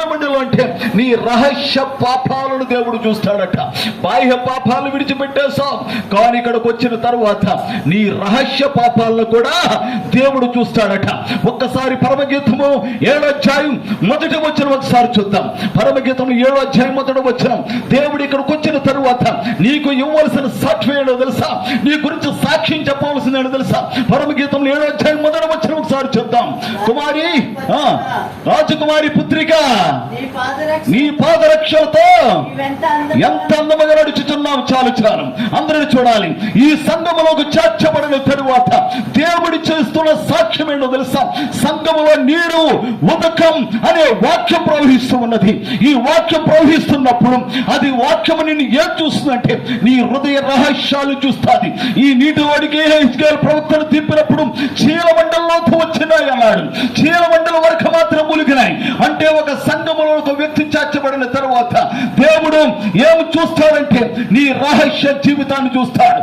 చీలమండలం అంటే నీ రహస్య పాపాలను దేవుడు చూస్తాడట. బాహ్య పాపాలను విడిచిపెట్టేశాం, కానీ ఇక్కడికి వచ్చిన తరువాత నీ రహస్య పాపాలను కూడా దేవుడు చూస్తాడట. ఒక్కసారి పరమగీతము 7వ అధ్యాయం 1వ వచనం ఒకసారి చూద్దాం. పరమగీతం 7వ అధ్యాయం 1వ వచనం. దేవుడు ఇక్కడికి వచ్చిన తరువాత నీకు ఇవ్వవలసిన సాక్ష్యం ఏంటో తెలుసా? నీ గురించి సాక్ష్యం చెప్పవలసింది ఏంటో తెలుసా? పరమగీతం 7వ అధ్యాయం 1వ వచనం ఒకసారి చూద్దాం. కుమారి, రాజకుమారి పుత్రిక, నీ పాదరక్షలతో ఎంత అందముగా నడుచుచున్నావు. చాలు చాలు, అందరిని చూడాలి. ఈ సంఘములోకి చేర్చబడిన తరువాత దేవుడు చేస్తున్న సాక్ష్యం ఏంటో తెలుసా? సంఘములో నీరు ఉదకం అనే వాక్యం ప్రవహిస్తూ ఉన్నది. ఈ వాక్యం ప్రవహిస్తున్నప్పుడు అది వాక్యము నిన్ను ఏం చూస్తుందంటే నీ హృదయ రహస్యాలు చూస్తుంది. ఈ నీటి వాడికి ప్రవక్తను తిప్పినప్పుడు చీలమండలంలోకి వచ్చినాయి అన్నాడు. చీలమండలం వరకు మాత్రం ములిగినాయి. అంటే ఒక సంఘములో ఒక వ్యక్తి చేర్చబడిన తరువాత దేవుడు ఏమి చూస్తాడంటే నీ రహస్య జీవితాన్ని చూస్తాడు.